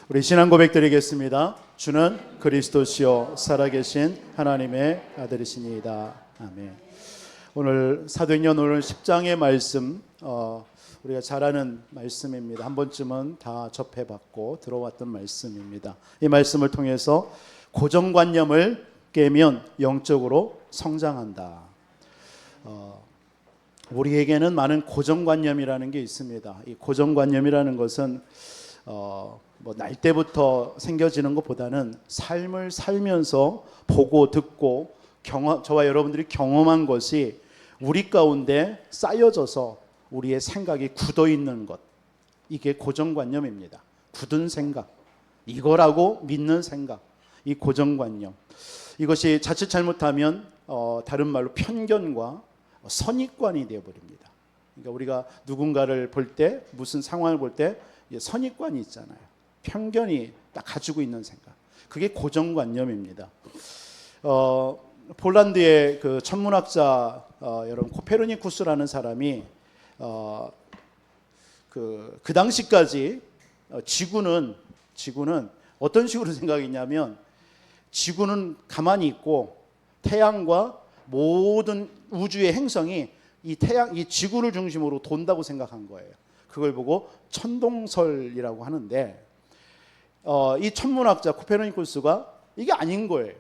우리 신앙 고백 드리겠습니다. 주는 그리스도시요 살아계신 하나님의 아들이시니이다. 아멘. 오늘 사도행전 오늘 10장의 말씀, 우리가 잘 아는 말씀입니다. 한 번쯤은 다 접해봤고 들어왔던 말씀입니다. 이 말씀을 통해서 고정관념을 깨면 영적으로 성장한다. 우리에게는 많은 고정관념이라는 게 있습니다. 이 고정관념이라는 것은 날 때부터 생겨지는 것보다는 삶을 살면서 보고 듣고 저와 여러분들이 경험한 것이 우리 가운데 쌓여져서 우리의 생각이 굳어 있는 것, 이게 고정관념입니다. 굳은 생각, 이거라고 믿는 생각, 이 고정관념, 이것이 자칫 잘못하면 다른 말로 편견과 선입관이 되어버립니다. 그러니까 우리가 누군가를 볼 때, 무슨 상황을 볼 때 선입관이 있잖아요. 편견이 딱 가지고 있는 생각, 그게 고정관념입니다. 폴란드의 그 천문학자 여러분 코페르니쿠스라는 사람이 그 당시까지 지구는 어떤 식으로 생각했냐면, 지구는 가만히 있고 태양과 모든 우주의 행성이 이 지구를 중심으로 돈다고 생각한 거예요. 그걸 보고 천동설이라고 하는데, 이 천문학자 코페르니쿠스가 이게 아닌 거예요.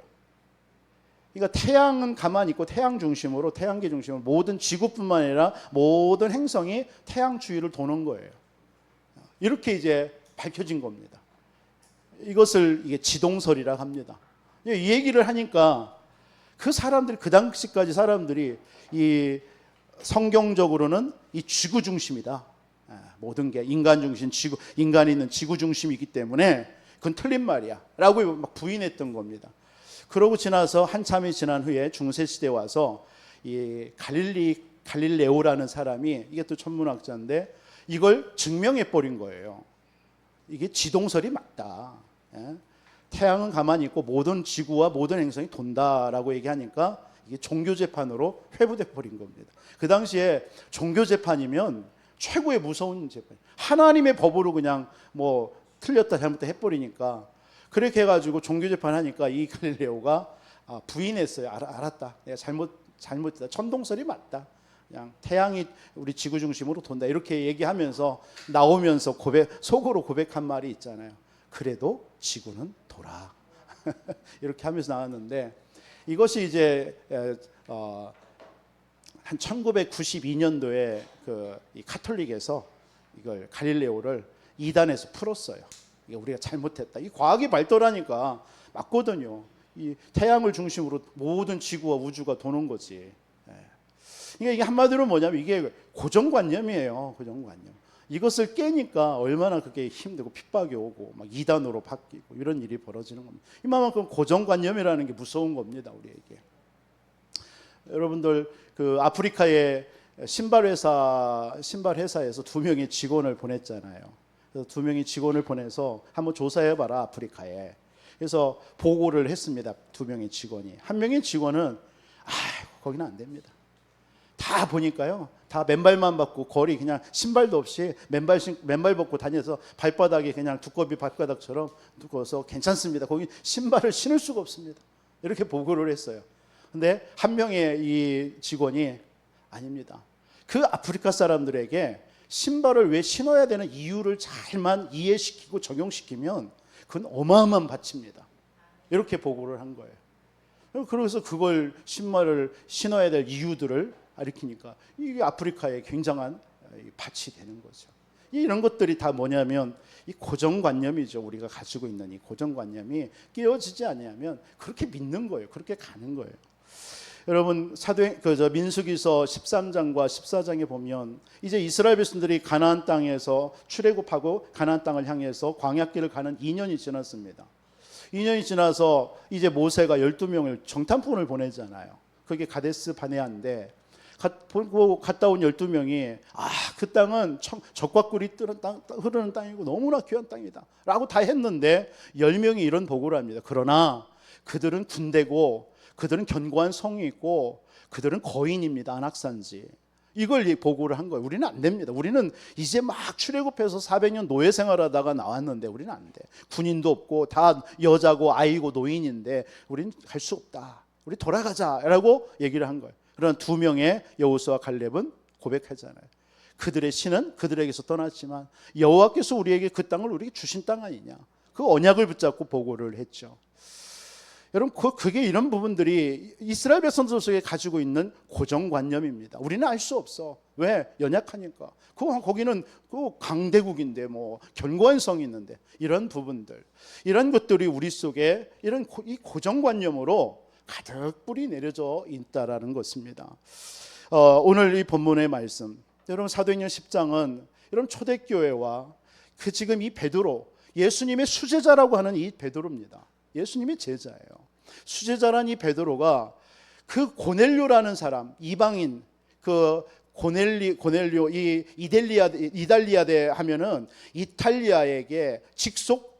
그러니까 태양은 가만히 있고 태양 중심으로, 태양계 중심으로 모든 지구뿐만 아니라 모든 행성이 태양 주위를 도는 거예요. 이렇게 이제 밝혀진 겁니다. 이것을 이게 지동설이라고 합니다. 이 얘기를 하니까 그 사람들이, 그 당시까지 사람들이 이 성경적으로는 이 지구 중심이다. 모든 게 인간 중심, 인간이 있는 지구 중심이기 때문에 그건 틀린 말이야 라고 막 부인했던 겁니다. 그러고 지나서 한참이 지난 후에 중세시대에 와서 이 갈릴레오라는 사람이, 이게 또 천문학자인데, 이걸 증명해 버린 거예요. 이게 지동설이 맞다. 태양은 가만히 있고 모든 지구와 모든 행성이 돈다라고 얘기하니까 이게 종교재판으로 회부돼 버린 겁니다. 그 당시에 종교재판이면 최고의 무서운 재판, 하나님의 법으로 그냥 뭐 틀렸다 잘못다 해버리니까, 그렇게 해가지고 종교재판 하니까 이 갈릴레오가 부인했어요. 알았다, 내가 잘못했다, 천동설이 맞다, 그냥 태양이 우리 지구 중심으로 돈다, 이렇게 얘기하면서 나오면서 속으로 고백한 말이 있잖아요. 그래도 지구는 돌아. 이렇게 하면서 나왔는데, 이것이 이제 한 1992년도에 이 카톨릭에서 이걸 갈릴레오를 이단에서 풀었어요. 이게 우리가 잘못했다. 이 과학이 발달하니까 맞거든요. 이 태양을 중심으로 모든 지구와 우주가 도는 거지. 그러니까 이게 한마디로 뭐냐면 이게 고정관념이에요. 고정관념. 이것을 깨니까 얼마나 그게 힘들고 핍박이 오고 막 이단으로 바뀌고 이런 일이 벌어지는 겁니다. 이만큼 고정관념이라는 게 무서운 겁니다, 우리에게. 여러분들 그 아프리카의 신발 회사에서 2명의 직원을 보냈잖아요. 그래서 2명의 직원을 보내서 한번 조사해봐라, 아프리카에. 그래서 보고를 했습니다. 2명의 직원이. 한 명의 직원은 거기는 안 됩니다. 다 보니까요, 다 맨발만 벗고 거리 그냥 신발도 없이 맨발 벗고 다녀서 발바닥이 그냥 두꺼비 발바닥처럼 두꺼워서 괜찮습니다. 거기 신발을 신을 수가 없습니다. 이렇게 보고를 했어요. 근데 한 명의 이 직원이 아닙니다. 그 아프리카 사람들에게 신발을 왜 신어야 되는 이유를 잘만 이해시키고 적용시키면 그건 어마어마한 밭입니다. 이렇게 보고를 한 거예요. 그래서 그걸 신발을 신어야 될 이유들을 가리키니까 이게 아프리카의 굉장한 밭이 되는 거죠. 이런 것들이 다 뭐냐면 이 고정관념이죠. 우리가 가지고 있는 이 고정관념이 깨어지지 않으면 그렇게 믿는 거예요. 그렇게 가는 거예요. 여러분 민수기서 13장과 14장에 보면 이제 이스라엘 백성들이 가나안 땅에서 출애굽하고 가나안 땅을 향해서 광야길을 가는 2년이 지났습니다. 2년이 지나서 이제 모세가 12명을 정탐꾼을 보내잖아요. 그게 가데스 바네아인데, 갔다 온 12명이 그 땅은 적과 꿀이 흐르는 땅이고 너무나 귀한 땅이다 라고 다 했는데 10명이 이런 보고를 합니다. 그러나 그들은 군대고, 그들은 견고한 성이 있고, 그들은 거인입니다. 안악산지. 이걸 보고를 한 거예요. 우리는 안 됩니다. 우리는 이제 막 출애굽해서 400년 노예 생활하다가 나왔는데 우리는 안 돼. 군인도 없고 다 여자고 아이고 노인인데 우리는 갈 수 없다. 우리 돌아가자라고 얘기를 한 거예요. 그런 두 명의 여호수아 갈렙은 고백하잖아요. 그들의 신은 그들에게서 떠났지만 여호와께서 우리에게 그 땅을 우리에게 주신 땅 아니냐. 그 언약을 붙잡고 보고를 했죠. 여러분 그게 이런 부분들이 이스라엘 백성들 속에 가지고 있는 고정관념입니다. 우리는 알 수 없어. 왜? 연약하니까. 거기는 그 강대국인데 뭐 견고한 성이 있는데 이런 부분들, 이런 것들이 우리 속에 이 고정관념으로 가득 뿌리 내려져 있다라는 것입니다. 오늘 이 본문의 말씀, 여러분 사도행전 10장은 여러분 초대교회와 그 지금 이 베드로, 예수님의 수제자라고 하는 이 베드로입니다. 예수님의 제자예요. 수제자란 이 베드로가 그 고넬료라는 사람, 이방인 그 고넬료 이 이달리아데 하면은 이탈리아에게 직속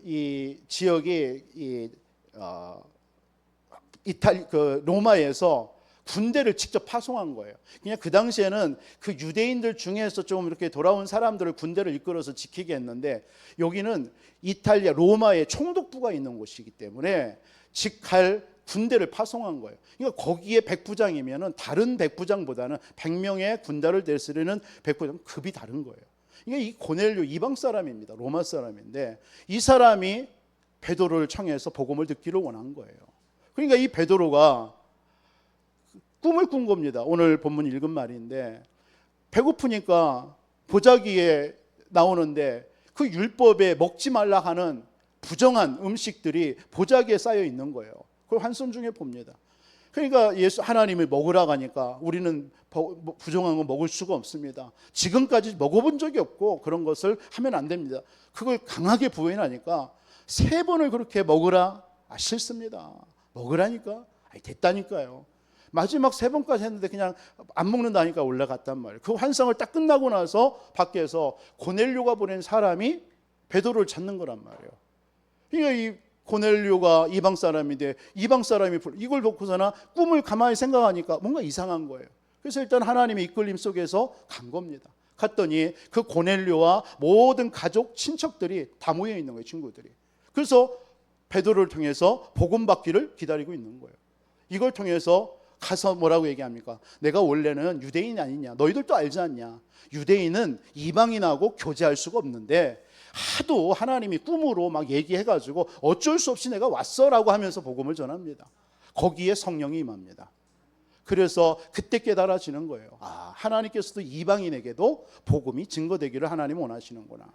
이 지역이 로마에서 군대를 직접 파송한 거예요. 그냥 그 당시에는 그 유대인들 중에서 좀 이렇게 돌아온 사람들을 군대를 이끌어서 지키게 했는데 여기는 이탈리아 로마의 총독부가 있는 곳이기 때문에 직할 군대를 파송한 거예요. 그러니까 거기에 백부장이면은 다른 백부장보다는 100명의 군대를 대쓰는 백부장 급이 다른 거예요. 그러니까 이 고넬료 이방 사람입니다. 로마 사람인데 이 사람이 베드로를 청해서 복음을 듣기를 원한 거예요. 그러니까 이 베드로가 꿈을 꾼 겁니다. 오늘 본문 읽은 말인데 배고프니까 보자기에 나오는데 그 율법에 먹지 말라 하는 부정한 음식들이 보자기에 쌓여 있는 거예요. 그걸 환선 중에 봅니다. 그러니까 하나님이 먹으라고 하니까 우리는 부정한 거 먹을 수가 없습니다. 지금까지 먹어본 적이 없고 그런 것을 하면 안 됩니다. 그걸 강하게 부인하니까 3번을 그렇게 먹으라. 싫습니다. 먹으라니까. 됐다니까요. 마지막 3번까지 했는데 그냥 안 먹는다니까 올라갔단 말이에요. 그 환상을 딱 끝나고 나서 밖에서 고넬료가 보낸 사람이 베드로를 찾는 거란 말이에요. 그러니까 이 고넬료가 이방 사람인데 이방 사람이 이걸 보고서나 꿈을 가만히 생각하니까 뭔가 이상한 거예요. 그래서 일단 하나님의 이끌림 속에서 간 겁니다. 갔더니 그 고넬료와 모든 가족 친척들이 다 모여 있는 거예요. 친구들이. 그래서 베드로를 통해서 복음 받기를 기다리고 있는 거예요. 이걸 통해서 가서 뭐라고 얘기합니까? 내가 원래는 유대인 아니냐? 너희들도 알지 않냐? 유대인은 이방인하고 교제할 수가 없는데 하도 하나님이 꿈으로 막 얘기해가지고 어쩔 수 없이 내가 왔어라고 하면서 복음을 전합니다. 거기에 성령이 임합니다. 그래서 그때 깨달아지는 거예요. 하나님께서도 이방인에게도 복음이 증거되기를 하나님 원하시는구나.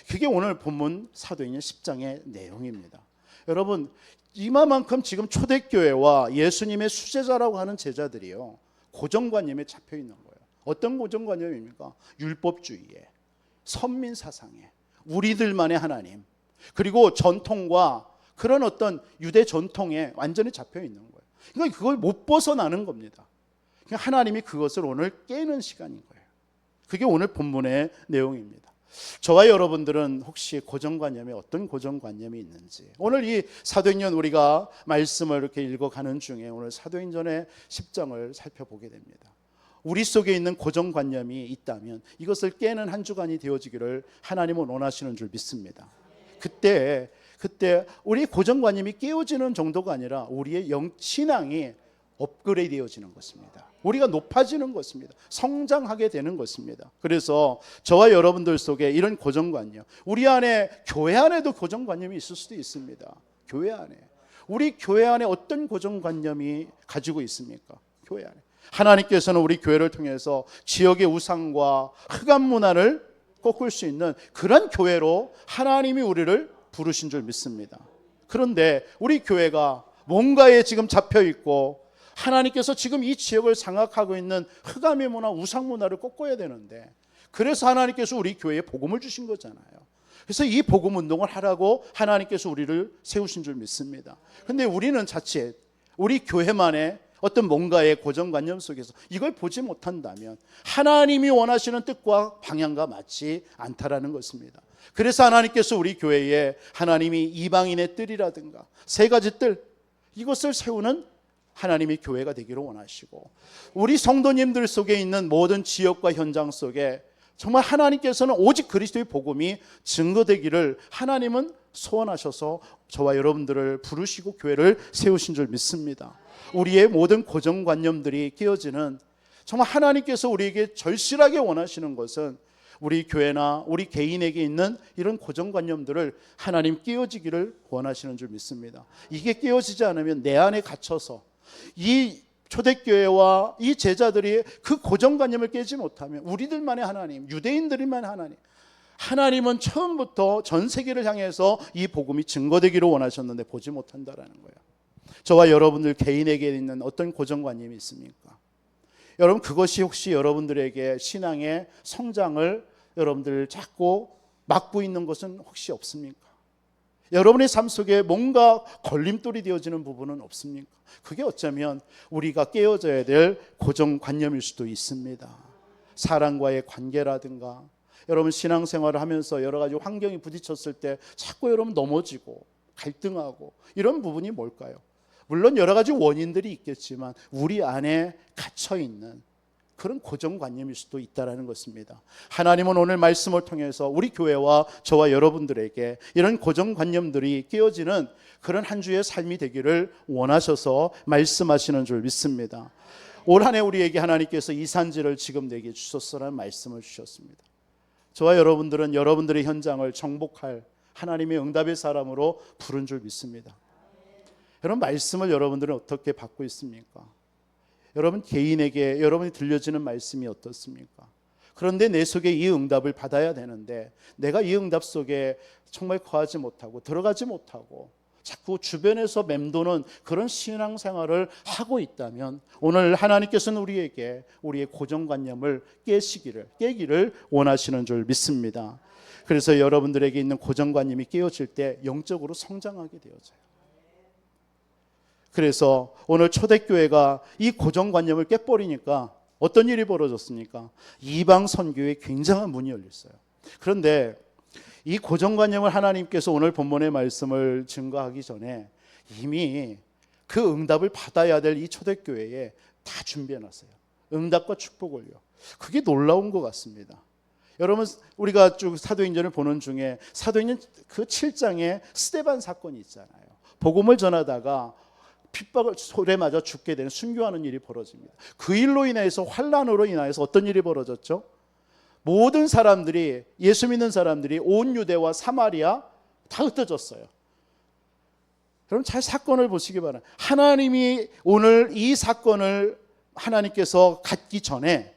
그게 오늘 본문 사도행전 10장의 내용입니다. 여러분 이만큼 지금 초대교회와 예수님의 수제자라고 하는 제자들이요 고정관념에 잡혀 있는 거예요. 어떤 고정관념입니까? 율법주의에, 선민사상에, 우리들만의 하나님, 그리고 전통과 그런 어떤 유대 전통에 완전히 잡혀 있는 거예요. 그러니까 그걸 못 벗어나는 겁니다. 그러니까 하나님이 그것을 오늘 깨는 시간인 거예요. 그게 오늘 본문의 내용입니다. 저와 여러분들은 혹시 고정관념에 어떤 고정관념이 있는지, 오늘 이 사도행전 우리가 말씀을 이렇게 읽어가는 중에 오늘 사도행전의 10장을 살펴보게 됩니다. 우리 속에 있는 고정관념이 있다면 이것을 깨는 한 주간이 되어지기를 하나님은 원하시는 줄 믿습니다. 그때 우리 고정관념이 깨어지는 정도가 아니라 우리의 신앙이 업그레이드 되어지는 것입니다. 우리가 높아지는 것입니다. 성장하게 되는 것입니다. 그래서 저와 여러분들 속에 이런 고정관념, 우리 안에 교회 안에도 고정관념이 있을 수도 있습니다. 교회 안에, 우리 교회 안에 어떤 고정관념이 가지고 있습니까? 교회 안에 하나님께서는 우리 교회를 통해서 지역의 우상과 흑암 문화를 꺾을 수 있는 그런 교회로 하나님이 우리를 부르신 줄 믿습니다. 그런데 우리 교회가 뭔가에 지금 잡혀 있고 하나님께서 지금 이 지역을 장악하고 있는 흑암의 문화, 우상 문화를 꺾어야 되는데, 그래서 하나님께서 우리 교회에 복음을 주신 거잖아요. 그래서 이 복음 운동을 하라고 하나님께서 우리를 세우신 줄 믿습니다. 그런데 우리는 자칫 우리 교회만의 어떤 뭔가의 고정관념 속에서 이걸 보지 못한다면 하나님이 원하시는 뜻과 방향과 맞지 않다라는 것입니다. 그래서 하나님께서 우리 교회에 하나님이 이방인의 뜰이라든가 3가지 뜰, 이것을 세우는 하나님의 교회가 되기를 원하시고, 우리 성도님들 속에 있는 모든 지역과 현장 속에 정말 하나님께서는 오직 그리스도의 복음이 증거되기를 하나님은 소원하셔서 저와 여러분들을 부르시고 교회를 세우신 줄 믿습니다. 우리의 모든 고정관념들이 깨어지는, 정말 하나님께서 우리에게 절실하게 원하시는 것은 우리 교회나 우리 개인에게 있는 이런 고정관념들을 하나님 깨어지기를 원하시는 줄 믿습니다. 이게 깨어지지 않으면 내 안에 갇혀서 이 초대교회와 이 제자들이 그 고정관념을 깨지 못하면 우리들만의 하나님, 유대인들만의 하나님, 하나님은 처음부터 전 세계를 향해서 이 복음이 증거되기를 원하셨는데 보지 못한다라는 거예요. 저와 여러분들 개인에게 있는 어떤 고정관념이 있습니까? 여러분, 그것이 혹시 여러분들에게 신앙의 성장을 여러분들 자꾸 막고 있는 것은 혹시 없습니까? 여러분의 삶 속에 뭔가 걸림돌이 되어지는 부분은 없습니까? 그게 어쩌면 우리가 깨어져야 될 고정관념일 수도 있습니다. 사람과의 관계라든가, 여러분 신앙생활을 하면서 여러 가지 환경이 부딪혔을 때 자꾸 여러분 넘어지고 갈등하고 이런 부분이 뭘까요? 물론 여러 가지 원인들이 있겠지만 우리 안에 갇혀있는 그런 고정관념일 수도 있다는 것입니다. 하나님은 오늘 말씀을 통해서 우리 교회와 저와 여러분들에게 이런 고정관념들이 깨어지는 그런 한 주의 삶이 되기를 원하셔서 말씀하시는 줄 믿습니다. 올 한 해 우리에게 하나님께서 이 산지를 지금 내게 주셨으라는 말씀을 주셨습니다. 저와 여러분들은 여러분들의 현장을 정복할 하나님의 응답의 사람으로 부른 줄 믿습니다. 여러분, 말씀을 여러분들은 어떻게 받고 있습니까? 여러분 개인에게 여러분이 들려지는 말씀이 어떻습니까? 그런데 내 속에 이 응답을 받아야 되는데 내가 이 응답 속에 정말 거하지 못하고 들어가지 못하고 자꾸 주변에서 맴도는 그런 신앙생활을 하고 있다면 오늘 하나님께서는 우리에게 우리의 고정관념을 깨기를 원하시는 줄 믿습니다. 그래서 여러분들에게 있는 고정관념이 깨어질 때 영적으로 성장하게 되어져요. 그래서 오늘 초대교회가 이 고정관념을 깨버리니까 어떤 일이 벌어졌습니까? 이방 선교에 굉장한 문이 열렸어요. 그런데 이 고정관념을 하나님께서 오늘 본문의 말씀을 증거하기 전에 이미 그 응답을 받아야 될 이 초대교회에 다 준비해놨어요. 응답과 축복을요. 그게 놀라운 것 같습니다. 여러분, 우리가 쭉 사도행전을 보는 중에 사도행전 그 7장에 스데반 사건이 있잖아요. 복음을 전하다가 핍박을 소리에 맞아 죽게 되는, 순교하는 일이 벌어집니다. 그 일로 인해서, 환난으로 인하여서 어떤 일이 벌어졌죠? 모든 사람들이, 예수 믿는 사람들이 온 유대와 사마리아 다 흩어졌어요. 여러분 잘 사건을 보시기 바랍니다. 하나님이 오늘 이 사건을 하나님께서 갖기 전에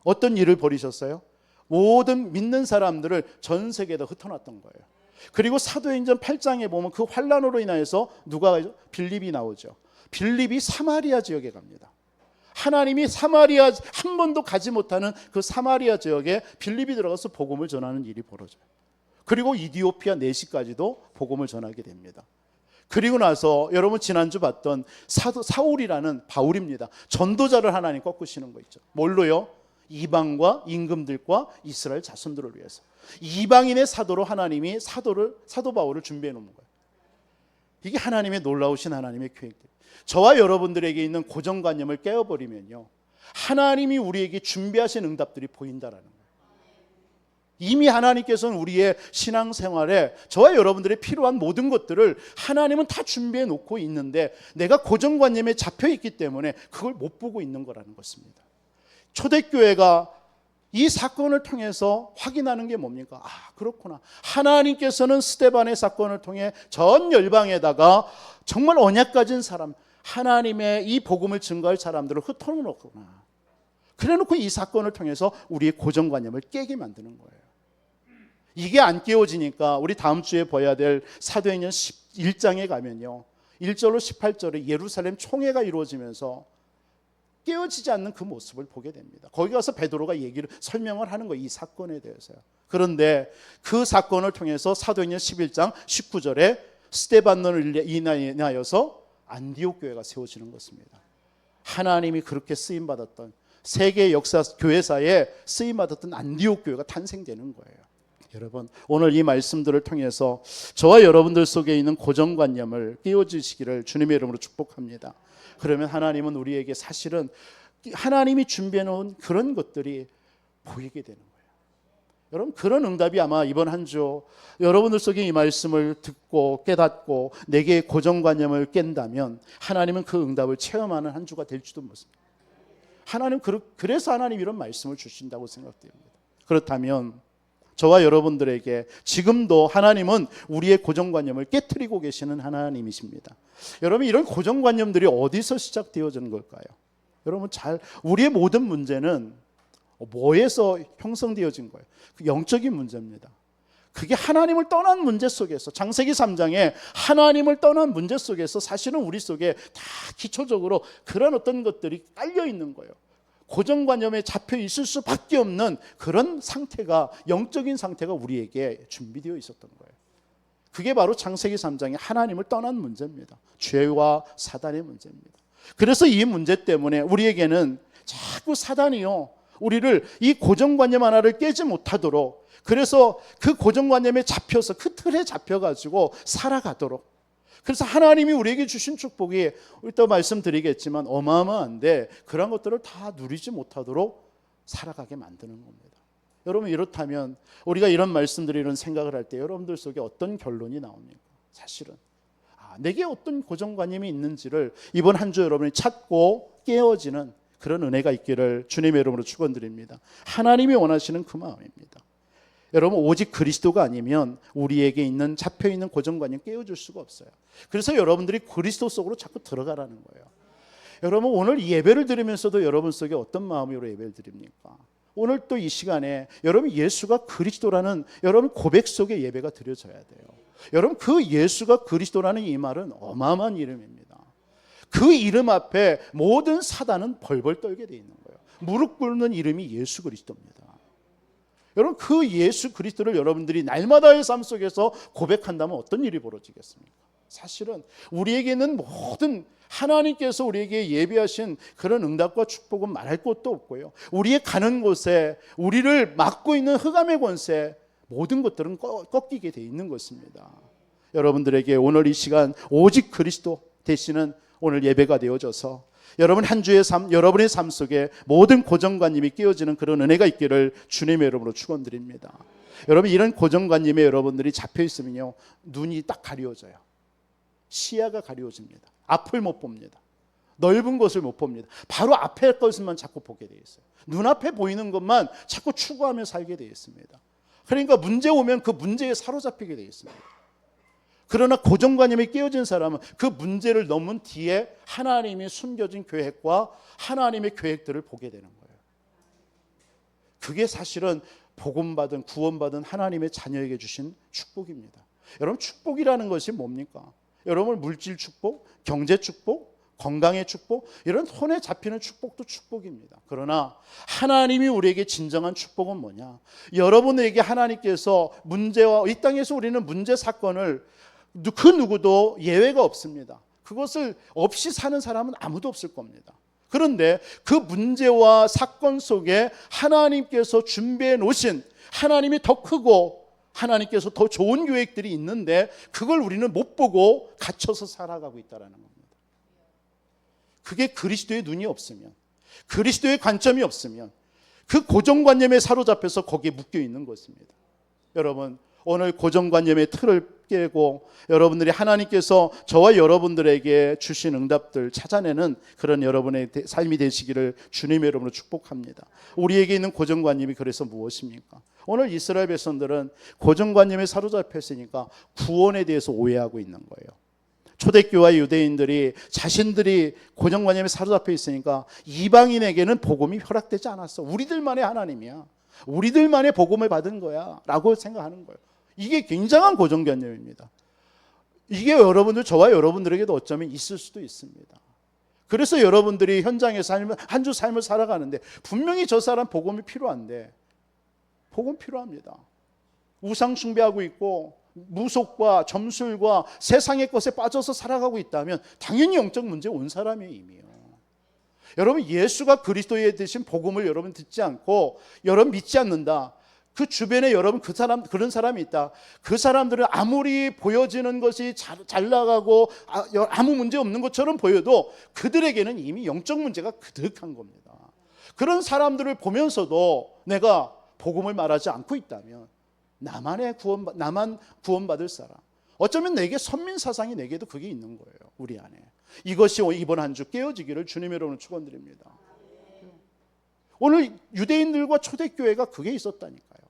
어떤 일을 벌이셨어요? 모든 믿는 사람들을 전 세계에다 흩어놨던 거예요. 그리고 사도행전 8장에 보면 그 환난으로 인하여서 누가 가죠? 빌립이 나오죠. 빌립이 사마리아 지역에 갑니다. 하나님이 사마리아, 한 번도 가지 못하는 그 사마리아 지역에 빌립이 들어가서 복음을 전하는 일이 벌어져요. 그리고 이디오피아 내시까지도 복음을 전하게 됩니다. 그리고 나서 여러분 지난주 봤던 사울이라는 바울입니다. 전도자를 하나님 꺾으시는 거 있죠. 뭘로요? 이방과 임금들과 이스라엘 자손들을 위해서 이방인의 사도로 하나님이 사도 바울을 준비해 놓은 거예요. 이게 하나님의 놀라우신 하나님의 계획입니다. 저와 여러분들에게 있는 고정관념을 깨어버리면요, 하나님이 우리에게 준비하신 응답들이 보인다라는 거예요. 이미 하나님께서는 우리의 신앙생활에 저와 여러분들의 필요한 모든 것들을 하나님은 다 준비해 놓고 있는데 내가 고정관념에 잡혀 있기 때문에 그걸 못 보고 있는 거라는 것입니다. 초대교회가 이 사건을 통해서 확인하는 게 뭡니까? 아, 그렇구나. 하나님께서는 스데반의 사건을 통해 전 열방에다가 정말 언약 가진 사람, 하나님의 이 복음을 증거할 사람들을 흩어놓구나. 그래놓고 이 사건을 통해서 우리의 고정관념을 깨게 만드는 거예요. 이게 안 깨워지니까 우리 다음 주에 봐야 될 사도행전 11장에 가면요, 1절로 18절에 예루살렘 총회가 이루어지면서 깨어지지 않는 그 모습을 보게 됩니다. 거기 가서 베드로가 설명을 하는 거예요. 이 사건에 대해서요. 그런데 그 사건을 통해서 사도행전 11장 19절에 스데반을 인하여서 안디옥 교회가 세워지는 것입니다. 하나님이 그렇게 쓰임받았던 세계 역사 교회사에 쓰임받았던 안디옥 교회가 탄생되는 거예요. 여러분, 오늘 이 말씀들을 통해서 저와 여러분들 속에 있는 고정관념을 깨워주시기를 주님의 이름으로 축복합니다. 그러면 하나님은 우리에게 사실은 하나님이 준비해 놓은 그런 것들이 보이게 되는 거예요. 여러분, 그런 응답이 아마 이번 한 주 여러분들 속에 이 말씀을 듣고 깨닫고 내게 고정관념을 깬다면 하나님은 그 응답을 체험하는 한 주가 될지도 모릅니다. 하나님, 그래서 하나님 이런 말씀을 주신다고 생각됩니다. 그렇다면 저와 여러분들에게 지금도 하나님은 우리의 고정관념을 깨트리고 계시는 하나님이십니다. 여러분, 이런 고정관념들이 어디서 시작되어지는 걸까요? 여러분, 우리의 모든 문제는 뭐에서 형성되어진 거예요? 그 영적인 문제입니다. 그게 하나님을 떠난 문제 속에서, 창세기 3장에 하나님을 떠난 문제 속에서 사실은 우리 속에 다 기초적으로 그런 어떤 것들이 깔려 있는 거예요. 고정관념에 잡혀 있을 수밖에 없는 그런 상태가, 영적인 상태가 우리에게 준비되어 있었던 거예요. 그게 바로 창세기 3장의 하나님을 떠난 문제입니다. 죄와 사단의 문제입니다. 그래서 이 문제 때문에 우리에게는 자꾸 사단이요, 우리를 이 고정관념 하나를 깨지 못하도록, 그래서 그 고정관념에 잡혀서 그 틀에 잡혀가지고 살아가도록, 그래서 하나님이 우리에게 주신 축복이 이따 말씀드리겠지만 어마어마한데 그런 것들을 다 누리지 못하도록 살아가게 만드는 겁니다. 여러분, 이렇다면 우리가 이런 말씀들을, 이런 생각을 할 때 여러분들 속에 어떤 결론이 나옵니까? 사실은 내게 어떤 고정관념이 있는지를 이번 한 주 여러분이 찾고 깨어지는 그런 은혜가 있기를 주님의 이름으로 축원드립니다. 하나님이 원하시는 그 마음입니다. 여러분, 오직 그리스도가 아니면 우리에게 있는 잡혀있는 고정관념 깨워줄 수가 없어요. 그래서 여러분들이 그리스도 속으로 자꾸 들어가라는 거예요. 여러분, 오늘 예배를 드리면서도 여러분 속에 어떤 마음으로 예배를 드립니까? 오늘 또 이 시간에 여러분, 예수가 그리스도라는 여러분 고백 속에 예배가 드려져야 돼요. 여러분, 그 예수가 그리스도라는 이 말은 어마어마한 이름입니다. 그 이름 앞에 모든 사단은 벌벌 떨게 돼 있는 거예요. 무릎 꿇는 이름이 예수 그리스도입니다. 여러분, 그 예수 그리스도를 여러분들이 날마다의 삶 속에서 고백한다면 어떤 일이 벌어지겠습니까? 사실은 우리에게는 모든 하나님께서 우리에게 예비하신 그런 응답과 축복은 말할 것도 없고요, 우리의 가는 곳에 우리를 막고 있는 흑암의 권세, 모든 것들은 꺾이게 돼 있는 것입니다. 여러분들에게 오늘 이 시간 오직 그리스도 되시는 오늘 예배가 되어져서 여러분 한 주의 삶, 여러분의 삶 속에 모든 고정관념이 깨어지는 그런 은혜가 있기를 주님의 이름으로 축원드립니다. 여러분, 이런 고정관념에 여러분들이 잡혀 있으면요, 눈이 딱 가려워져요. 시야가 가려워집니다. 앞을 못 봅니다. 넓은 것을 못 봅니다. 바로 앞에 것만 자꾸 보게 되어 있어요. 눈앞에 보이는 것만 자꾸 추구하며 살게 되어 있습니다. 그러니까 문제 오면 그 문제에 사로잡히게 되어 있습니다. 그러나 고정관념이 깨어진 사람은 그 문제를 넘은 뒤에 하나님이 숨겨진 계획과 하나님의 계획들을 보게 되는 거예요. 그게 사실은 복음받은, 구원받은 하나님의 자녀에게 주신 축복입니다. 여러분, 축복이라는 것이 뭡니까? 여러분, 물질 축복, 경제 축복, 건강의 축복, 이런 손에 잡히는 축복도 축복입니다. 그러나 하나님이 우리에게 진정한 축복은 뭐냐? 여러분에게 하나님께서 문제와, 이 땅에서 우리는 문제 사건을 그 누구도 예외가 없습니다. 그것을 없이 사는 사람은 아무도 없을 겁니다. 그런데 그 문제와 사건 속에 하나님께서 준비해 놓으신, 하나님이 더 크고 하나님께서 더 좋은 계획들이 있는데 그걸 우리는 못 보고 갇혀서 살아가고 있다는 겁니다. 그게 그리스도의 눈이 없으면, 그리스도의 관점이 없으면 그 고정관념에 사로잡혀서 거기에 묶여 있는 것입니다. 여러분, 오늘 고정관념의 틀을 깨고 여러분들이 하나님께서 저와 여러분들에게 주신 응답들 찾아내는 그런 여러분의 삶이 되시기를 주님의 이름으로 축복합니다. 우리에게 있는 고정관념이 그래서 무엇입니까? 오늘 이스라엘 백성들은 고정관념에 사로잡혀 있으니까 구원에 대해서 오해하고 있는 거예요. 초대교회 유대인들이 자신들이 고정관념에 사로잡혀 있으니까 이방인에게는 복음이 허락되지 않았어. 우리들만의 하나님이야, 우리들만의 복음을 받은 거야 라고 생각하는 거예요. 이게 굉장한 고정관념입니다. 이게 여러분들, 저와 여러분들에게도 어쩌면 있을 수도 있습니다. 그래서 여러분들이 현장의 삶을, 한 주 삶을 살아가는데 분명히 저 사람 복음이 필요한데, 복음 필요합니다. 우상 숭배하고 있고 무속과 점술과 세상의 것에 빠져서 살아가고 있다면 당연히 영적 문제 온 사람이에요, 이미요. 여러분, 예수가 그리스도에 대신 복음을 여러분 듣지 않고 여러분 믿지 않는다, 그 주변에 여러분 그런 사람이 있다. 그 사람들은 아무리 보여지는 것이 잘 나가고 아무 문제 없는 것처럼 보여도 그들에게는 이미 영적 문제가 그득한 겁니다. 그런 사람들을 보면서도 내가 복음을 말하지 않고 있다면 나만 구원받을 사람. 어쩌면 내게 선민사상이 내게도 그게 있는 거예요. 우리 안에. 이것이 이번 한 주 깨어지기를 주님의 이름으로 축원드립니다. 오늘 유대인들과 초대교회가 그게 있었다니까요.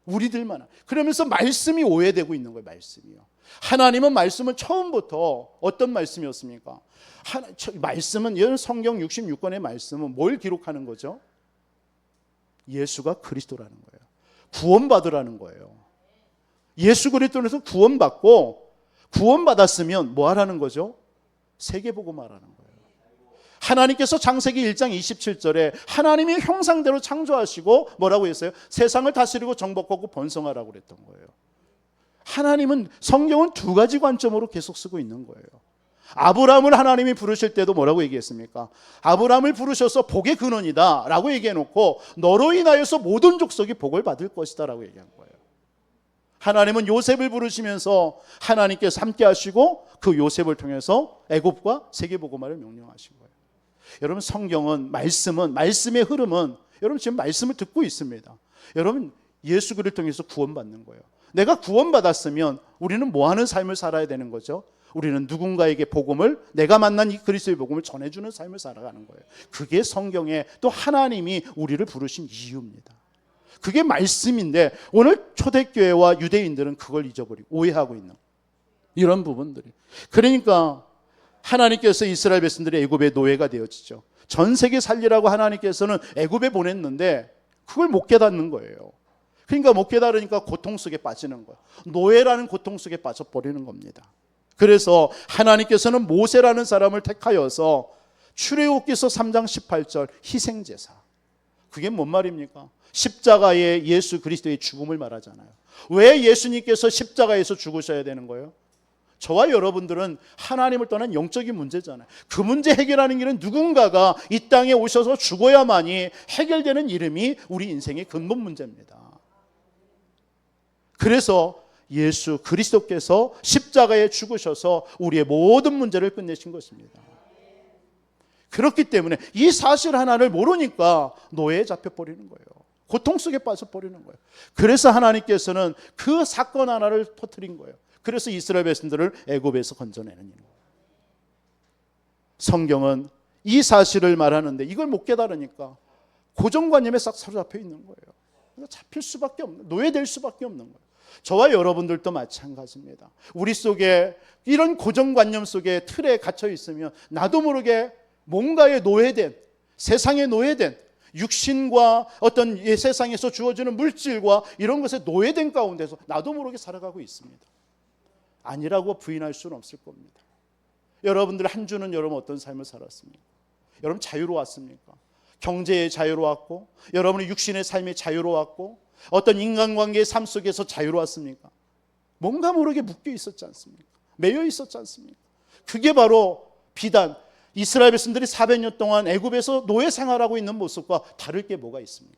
우리들만. 그러면서 말씀이 오해되고 있는 거예요. 말씀이요. 하나님은 말씀은 처음부터 어떤 말씀이었습니까? 말씀은 이런 성경 66권의 말씀은 뭘 기록하는 거죠? 예수가 그리스도라는 거예요. 구원받으라는 거예요. 예수 그리스도에서 구원받았으면 뭐 하라는 거죠? 세계복음하라는 거예요. 하나님께서 창세기 1장 27절에 하나님의 형상대로 창조하시고 뭐라고 했어요? 세상을 다스리고 정복하고 번성하라고 그랬던 거예요. 하나님은 성경은 두 가지 관점으로 계속 쓰고 있는 거예요. 아브라함을 하나님이 부르실 때도 뭐라고 얘기했습니까? 아브라함을 부르셔서 복의 근원이다 라고 얘기해놓고 너로 인하여서 모든 족속이 복을 받을 것이다 라고 얘기한 거예요. 하나님은 요셉을 부르시면서 하나님께서 함께 하시고 그 요셉을 통해서 애굽과 세계복음화를 명령하신 거예요. 여러분 성경은 말씀의 흐름은 여러분 지금 말씀을 듣고 있습니다. 여러분 예수 그리스도를 통해서 구원받는 거예요. 내가 구원받았으면 우리는 뭐 하는 삶을 살아야 되는 거죠? 우리는 누군가에게 복음을 내가 만난 이 그리스도의 복음을 전해주는 삶을 살아가는 거예요. 그게 성경에 또 하나님이 우리를 부르신 이유입니다. 그게 말씀인데 오늘 초대교회와 유대인들은 그걸 잊어버리고 오해하고 있는 이런 부분들이. 그러니까 하나님께서 이스라엘 백성들이 애굽의 노예가 되어지죠. 전 세계 살리라고 하나님께서는 애굽에 보냈는데 그걸 못 깨닫는 거예요. 그러니까 못 깨달으니까 고통 속에 빠지는 거예요. 노예라는 고통 속에 빠져버리는 겁니다. 그래서 하나님께서는 모세라는 사람을 택하여서 출애굽기서 3장 18절 희생제사. 그게 뭔 말입니까? 십자가의 예수 그리스도의 죽음을 말하잖아요. 왜 예수님께서 십자가에서 죽으셔야 되는 거예요? 저와 여러분들은 하나님을 떠난 영적인 문제잖아요. 그 문제 해결하는 길은 누군가가 이 땅에 오셔서 죽어야만이 해결되는 이름이 우리 인생의 근본 문제입니다. 그래서 예수 그리스도께서 십자가에 죽으셔서 우리의 모든 문제를 끝내신 것입니다. 그렇기 때문에 이 사실 하나를 모르니까 노예에 잡혀버리는 거예요. 고통 속에 빠져버리는 거예요. 그래서 하나님께서는 그 사건 하나를 터뜨린 거예요. 그래서 이스라엘 백성들을 애굽에서 건져내는 일입니다. 성경은 이 사실을 말하는데 이걸 못 깨달으니까 고정관념에 싹 사로잡혀 있는 거예요. 그래서 잡힐 수밖에 없는, 노예될 수밖에 없는 거예요. 저와 여러분들도 마찬가지입니다. 우리 속에 이런 고정관념 속에 틀에 갇혀 있으면 나도 모르게 뭔가에 노예된, 세상에 노예된, 육신과 어떤 이 세상에서 주어지는 물질과 이런 것에 노예된 가운데서 나도 모르게 살아가고 있습니다. 아니라고 부인할 수는 없을 겁니다. 여러분들 한 주는 여러분 어떤 삶을 살았습니까? 여러분 자유로웠습니까? 경제에 자유로웠고, 여러분의 육신의 삶에 자유로웠고, 어떤 인간관계의 삶 속에서 자유로웠습니까? 뭔가 모르게 묶여 있었지 않습니까? 매여 있었지 않습니까? 그게 바로 비단 이스라엘 백성들이 400년 동안 애굽에서 노예 생활하고 있는 모습과 다를 게 뭐가 있습니까?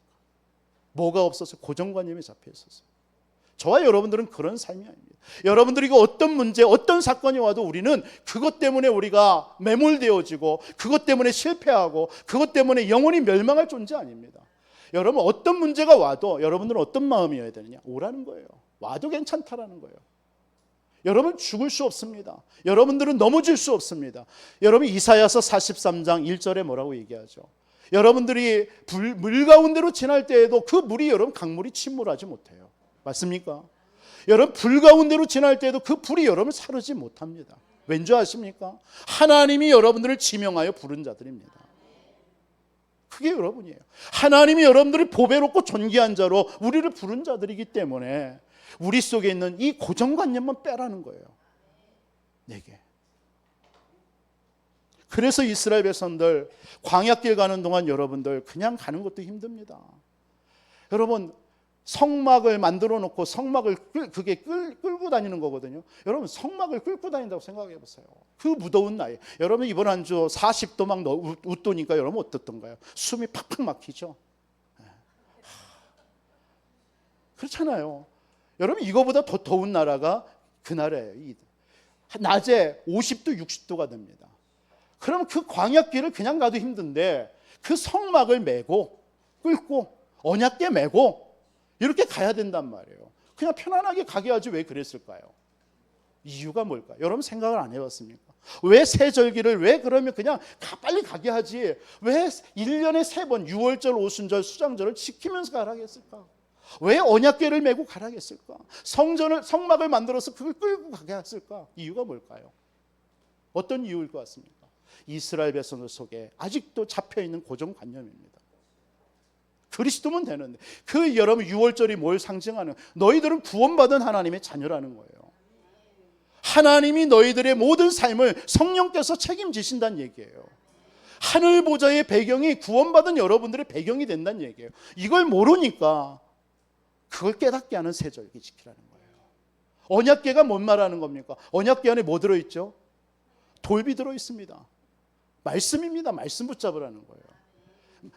뭐가 없어서 고정관념에 잡혀 있었어요. 저와 여러분들은 그런 삶이 아닙니다. 여러분들이 어떤 문제, 어떤 사건이 와도 우리는 그것 때문에 우리가 매몰되어지고 그것 때문에 실패하고 그것 때문에 영원히 멸망할 존재 아닙니다. 여러분 어떤 문제가 와도 여러분들은 어떤 마음이어야 되느냐? 오라는 거예요. 와도 괜찮다라는 거예요. 여러분 죽을 수 없습니다. 여러분들은 넘어질 수 없습니다. 여러분 이사야서 43장 1절에 뭐라고 얘기하죠? 여러분들이 물 가운데로 지날 때에도 그 물이 여러분 강물이 침몰하지 못해요. 맞습니까? 여러분 불 가운데로 지날 때에도 그 불이 여러분을 사르지 못합니다. 왠지 아십니까? 하나님이 여러분들을 지명하여 부른 자들입니다. 그게 여러분이에요. 하나님이 여러분들을 보배롭고 존귀한 자로 우리를 부른 자들이기 때문에 우리 속에 있는 이 고정관념만 빼라는 거예요. 내게. 그래서 이스라엘 백성들 광야길 가는 동안 여러분들 그냥 가는 것도 힘듭니다. 여러분 성막을 만들어 놓고 성막을 끌고 다니는 거거든요. 여러분 성막을 끌고 다닌다고 생각해 보세요. 그 무더운 날에 여러분 이번 한 주 40도 막 웃도니까 여러분 어떻던가요? 숨이 팍팍 막히죠. 그렇잖아요. 여러분, 이거보다 더 더운 나라가 그 나라예요. 낮에 50도 60도가 됩니다. 그럼 그 광야길을 그냥 가도 힘든데 그 성막을 메고 끌고 언약궤 메고 이렇게 가야 된단 말이에요. 그냥 편안하게 가게 하지 왜 그랬을까요? 이유가 뭘까요? 여러분 생각을 안 해봤습니까? 왜 세절기를 왜 그러면 그냥 빨리 가게 하지 왜 1년에 3번 6월절, 오순절, 수장절을 지키면서 가라고 했을까? 왜 언약궤를 메고 가라고 했을까? 성막을 만들어서 그걸 끌고 가게 했을까? 이유가 뭘까요? 어떤 이유일 것 같습니까? 이스라엘 백성들 속에 아직도 잡혀있는 고정관념입니다. 그리스도면 되는데 그 여러분 6월절이 뭘 상징하는? 너희들은 구원받은 하나님의 자녀라는 거예요. 하나님이 너희들의 모든 삶을 성령께서 책임지신다는 얘기예요. 하늘 보좌의 배경이 구원받은 여러분들의 배경이 된다는 얘기예요. 이걸 모르니까 그걸 깨닫게 하는 세절기 지키라는 거예요. 언약궤가 뭔 말하는 겁니까? 언약궤 안에 뭐 들어있죠? 돌비 들어있습니다. 말씀입니다. 말씀 붙잡으라는 거예요.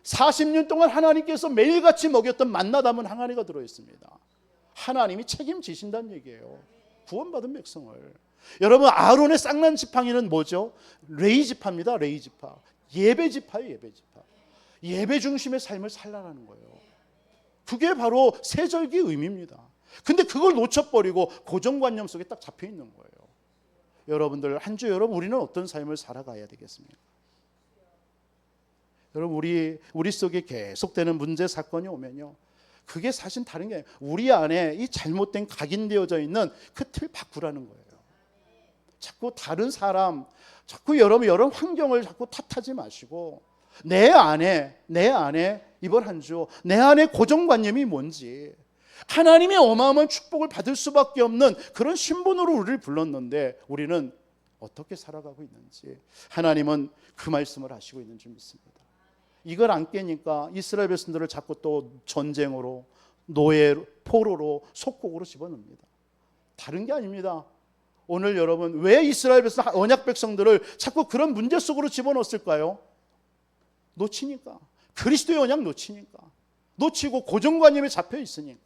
40년 동안 하나님께서 매일같이 먹였던 만나 담은 항아리가 들어있습니다. 하나님이 책임지신다는 얘기예요. 구원받은 백성을. 여러분, 아론의 쌍난 지팡이는 뭐죠? 레이 지파입니다. 레이 지파. 예배 지파예요. 예배 지파. 예배 중심의 삶을 살라는 거예요. 그게 바로 세절기 의미입니다. 근데 그걸 놓쳐버리고 고정관념 속에 딱 잡혀있는 거예요. 여러분들, 한 주 여러분, 우리는 어떤 삶을 살아가야 되겠습니까? 여러분, 우리 속에 계속되는 문제 사건이 오면요, 그게 사실 다른 게 아니에요. 우리 안에 이 잘못된 각인되어져 있는 그 틀 바꾸라는 거예요. 자꾸 다른 사람, 자꾸 여러분 환경을 자꾸 탓하지 마시고 내 안에 이번 한 주 내 안에 고정관념이 뭔지, 하나님의 어마어마한 축복을 받을 수밖에 없는 그런 신분으로 우리를 불렀는데 우리는 어떻게 살아가고 있는지 하나님은 그 말씀을 하시고 있는 줄 믿습니다. 이걸 안 깨니까 이스라엘 백성들을 자꾸 또 전쟁으로, 노예, 포로로, 속국으로 집어넣습니다. 다른 게 아닙니다. 오늘 여러분, 왜 이스라엘 백성, 언약 백성들을 자꾸 그런 문제 속으로 집어넣었을까요? 놓치니까. 그리스도의 언약 놓치니까. 놓치고 고정관념에 잡혀 있으니까.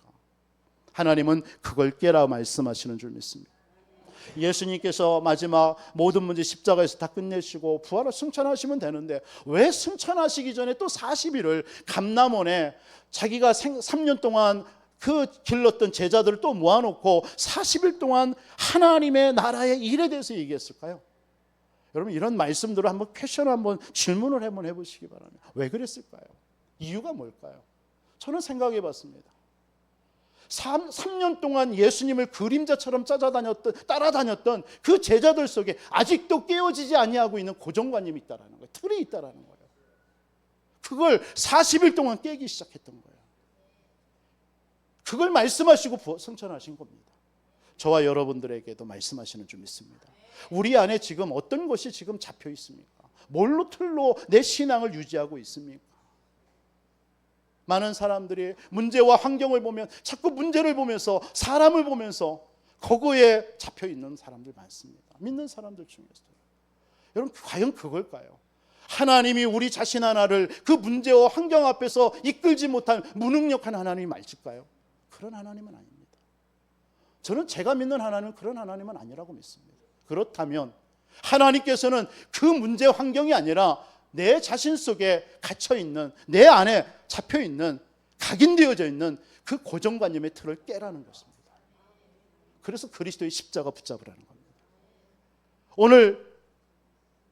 하나님은 그걸 깨라 말씀하시는 줄 믿습니다. 예수님께서 마지막 모든 문제 십자가에서 다 끝내시고 부활을 승천하시면 되는데 왜 승천하시기 전에 또 40일을 감람원에 자기가 3년 동안 그 길렀던 제자들을 또 모아놓고 40일 동안 하나님의 나라의 일에 대해서 얘기했을까요? 여러분, 이런 말씀들을 한번 퀘션, 한번 질문을 한번 해보시기 바랍니다. 왜 그랬을까요? 이유가 뭘까요? 저는 생각해 봤습니다. 3년 동안 예수님을 그림자처럼 따라다녔던 그 제자들 속에 아직도 깨어지지 아니하고 있는 고정관념이 있다는 거예요. 틀이 있다는 거예요. 그걸 40일 동안 깨기 시작했던 거예요. 그걸 말씀하시고 승천하신 겁니다. 저와 여러분들에게도 말씀하시는 줄 믿습니다. 우리 안에 지금 어떤 것이 지금 잡혀 있습니까? 뭘로 틀로 내 신앙을 유지하고 있습니까? 많은 사람들이 문제와 환경을 보면 자꾸 문제를 보면서, 사람을 보면서 거기에 잡혀 있는 사람들 많습니다. 믿는 사람들 중에서도. 여러분, 과연 그걸까요? 하나님이 우리 자신 하나를 그 문제와 환경 앞에서 이끌지 못한 무능력한 하나님이 맞을까요? 그런 하나님은 아닙니다. 저는 제가 믿는 하나님은 그런 하나님은 아니라고 믿습니다. 그렇다면 하나님께서는 그 문제 환경이 아니라 내 자신 속에 갇혀있는, 내 안에 잡혀있는, 각인되어져 있는 그 고정관념의 틀을 깨라는 것입니다. 그래서 그리스도의 십자가 붙잡으라는 겁니다. 오늘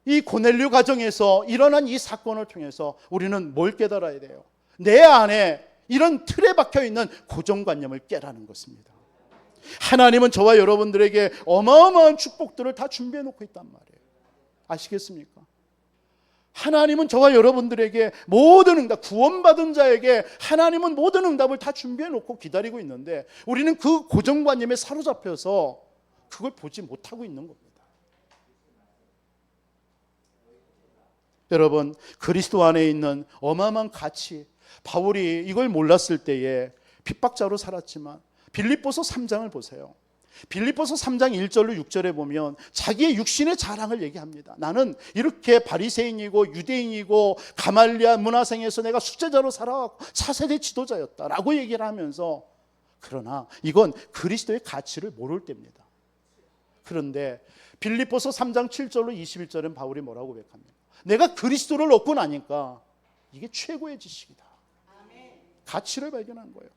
이 고넬료 가정에서 일어난 이 사건을 통해서 우리는 뭘 깨달아야 돼요? 내 안에 이런 틀에 박혀있는 고정관념을 깨라는 것입니다. 하나님은 저와 여러분들에게 어마어마한 축복들을 다 준비해 놓고 있단 말이에요. 아시겠습니까? 하나님은 저와 여러분들에게 모든 응답, 구원받은 자에게 하나님은 모든 응답을 다 준비해 놓고 기다리고 있는데 우리는 그 고정관념에 사로잡혀서 그걸 보지 못하고 있는 겁니다. 여러분, 그리스도 안에 있는 어마어마한 가치, 바울이 이걸 몰랐을 때에 핍박자로 살았지만 빌립보서 3장을 보세요. 빌립보서 3장 1절로 6절에 보면 자기의 육신의 자랑을 얘기합니다. 나는 이렇게 바리새인이고 유대인이고 가말리아 문화생에서 내가 숙제자로 살아왔고 차세대 지도자였다라고 얘기를 하면서 그러나 이건 그리스도의 가치를 모를 때입니다. 그런데 빌립보서 3장 7절로 21절은 바울이 뭐라고 고백합니까? 내가 그리스도를 얻고 나니까 이게 최고의 지식이다. 가치를 발견한 거예요.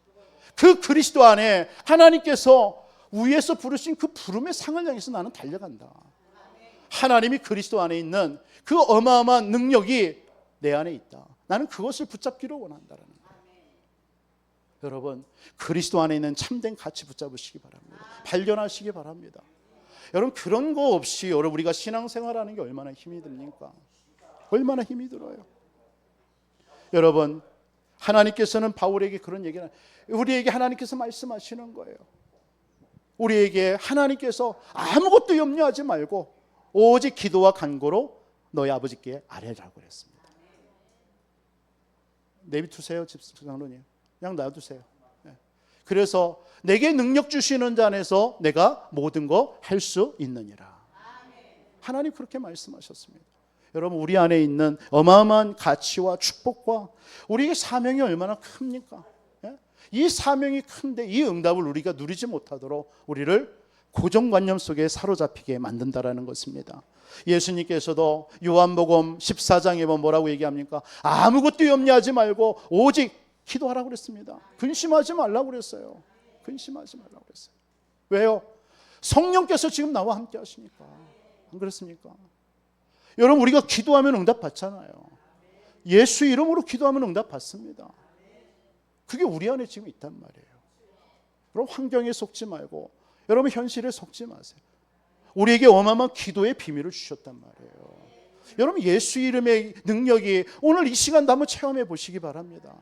그 그리스도 안에 하나님께서 위에서 부르신 그 부름의 상을 향해서 나는 달려간다. 하나님이 그리스도 안에 있는 그 어마어마한 능력이 내 안에 있다. 나는 그것을 붙잡기를 원한다라는 거예요. 여러분, 그리스도 안에 있는 참된 가치 붙잡으시기 바랍니다. 발견하시기 바랍니다. 여러분, 그런 거 없이 여러분 우리가 신앙생활하는 게 얼마나 힘이 듭니까? 얼마나 힘이 들어요. 여러분, 하나님께서는 바울에게 그런 얘기를, 우리에게 하나님께서 말씀하시는 거예요. 우리에게 하나님께서 아무것도 염려하지 말고 오직 기도와 간구로 너희 아버지께 아뢰라고 그랬습니다. 내비두세요, 집사장로님. 그냥 놔두세요. 그래서 내게 능력 주시는 자 안에서 내가 모든 거 할 수 있느니라. 하나님 그렇게 말씀하셨습니다. 여러분, 우리 안에 있는 어마어마한 가치와 축복과 우리의 사명이 얼마나 큽니까? 이 사명이 큰데 이 응답을 우리가 누리지 못하도록 우리를 고정관념 속에 사로잡히게 만든다라는 것입니다. 예수님께서도 요한복음 14장에 뭐라고 얘기합니까? 아무것도 염려하지 말고 오직 기도하라고 그랬습니다. 근심하지 말라고 그랬어요. 근심하지 말라고 그랬어요. 왜요? 성령께서 지금 나와 함께 하시니까. 안 그렇습니까? 여러분, 우리가 기도하면 응답 받잖아요. 예수 이름으로 기도하면 응답 받습니다. 그게 우리 안에 지금 있단 말이에요. 여러분, 환경에 속지 말고 여러분 현실에 속지 마세요. 우리에게 어마어마한 기도의 비밀을 주셨단 말이에요. 여러분, 예수 이름의 능력이 오늘 이 시간도 한번 체험해 보시기 바랍니다.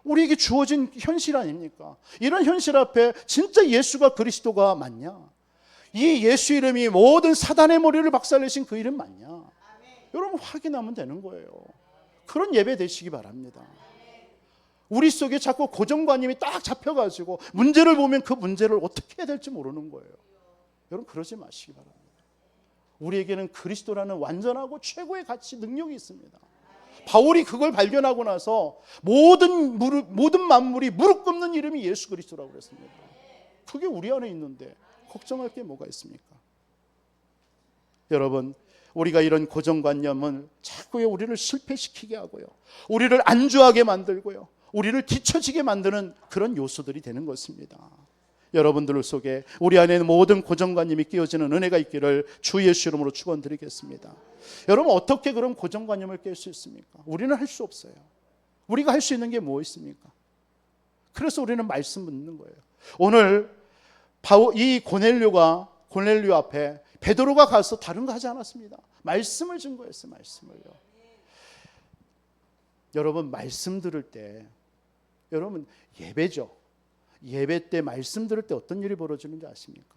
우리에게 주어진 현실 아닙니까? 이런 현실 앞에 진짜 예수가 그리스도가 맞냐? 이 예수 이름이 모든 사단의 머리를 박살내신 그 이름 맞냐? 여러분, 확인하면 되는 거예요. 그런 예배 되시기 바랍니다. 우리 속에 자꾸 고정관념이 딱 잡혀가지고 문제를 보면 그 문제를 어떻게 해야 될지 모르는 거예요. 여러분, 그러지 마시기 바랍니다. 우리에게는 그리스도라는 완전하고 최고의 가치, 능력이 있습니다. 바울이 그걸 발견하고 나서 모든 만물이 무릎 꿇는 이름이 예수 그리스도라고 그랬습니다. 그게 우리 안에 있는데 걱정할 게 뭐가 있습니까? 여러분, 우리가 이런 고정관념은 자꾸 우리를 실패시키게 하고요, 우리를 안주하게 만들고요, 우리를 뒤처지게 만드는 그런 요소들이 되는 것입니다. 여러분들 속에 우리 안에 모든 고정관념이 끼어지는 은혜가 있기를 주 예수 이름으로 축원드리겠습니다. 여러분, 어떻게 그런 고정관념을 깰 수 있습니까? 우리는 할 수 없어요. 우리가 할 수 있는 게 뭐 있습니까? 그래서 우리는 말씀 묻는 거예요. 오늘 이 고넬료 앞에 베드로가 가서 다른 거 하지 않았습니다. 말씀을 증거했어요. 말씀을요. 여러분, 말씀 들을 때, 여러분, 예배죠. 예배 때 말씀 들을 때 어떤 일이 벌어지는지 아십니까?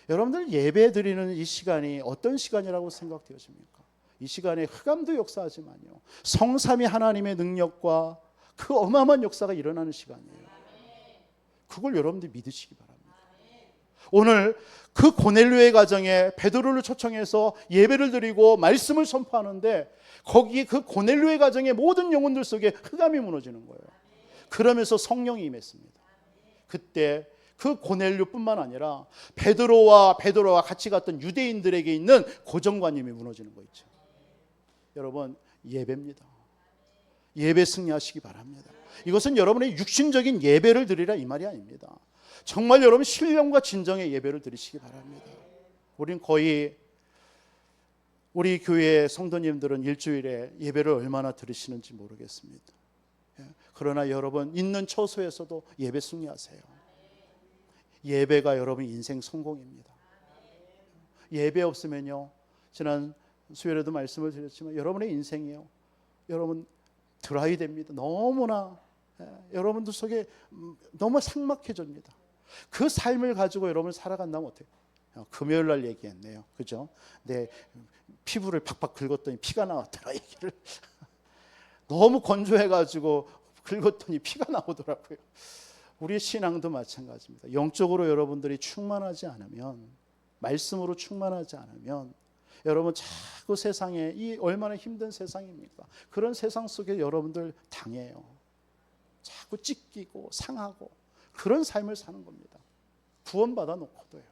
여러분들 예배 드리는 이 시간이 어떤 시간이라고 생각되십니까? 이 시간에 흑암도 역사하지만요, 성삼위 하나님의 능력과 그 어마어마한 역사가 일어나는 시간이에요. 그걸 여러분들이 믿으시기 바랍니다. 오늘 그 고넬료의 가정에 베드로를 초청해서 예배를 드리고 말씀을 선포하는데 거기 그 고넬료의 가정의 모든 영혼들 속에 흑암이 무너지는 거예요. 그러면서 성령이 임했습니다. 그때 그 고넬료뿐만 아니라 베드로와 같이 갔던 유대인들에게 있는 고정관념이 무너지는 거 있죠. 여러분, 예배입니다. 예배 승리하시기 바랍니다. 이것은 여러분의 육신적인 예배를 드리라 이 말이 아닙니다. 정말 여러분 신령과 진정의 예배를 드리시기 바랍니다. 우린 거의 우리 교회 성도님들은 일주일에 예배를 얼마나 드리시는지 모르겠습니다. 그러나 여러분 있는 처소에서도 예배 승리하세요. 예배가 여러분 인생 성공입니다. 예배 없으면요, 지난 수요일에도 말씀을 드렸지만 여러분의 인생이요, 여러분 드라이 됩니다. 너무나 여러분들 속에 너무 삭막해집니다. 그 삶을 가지고 여러분 살아간다면 어때요? 금요일 날 얘기했네요. 그죠? 내 피부를 팍팍 긁었더니 피가 나왔더라 얘기를. 너무 건조해가지고 긁었더니 피가 나오더라고요. 우리의 신앙도 마찬가지입니다. 영적으로 여러분들이 충만하지 않으면, 말씀으로 충만하지 않으면 여러분 자꾸 세상에, 이 얼마나 힘든 세상입니까? 그런 세상 속에 여러분들 당해요. 자꾸 찢기고 상하고. 그런 삶을 사는 겁니다. 구원받아 놓고도요.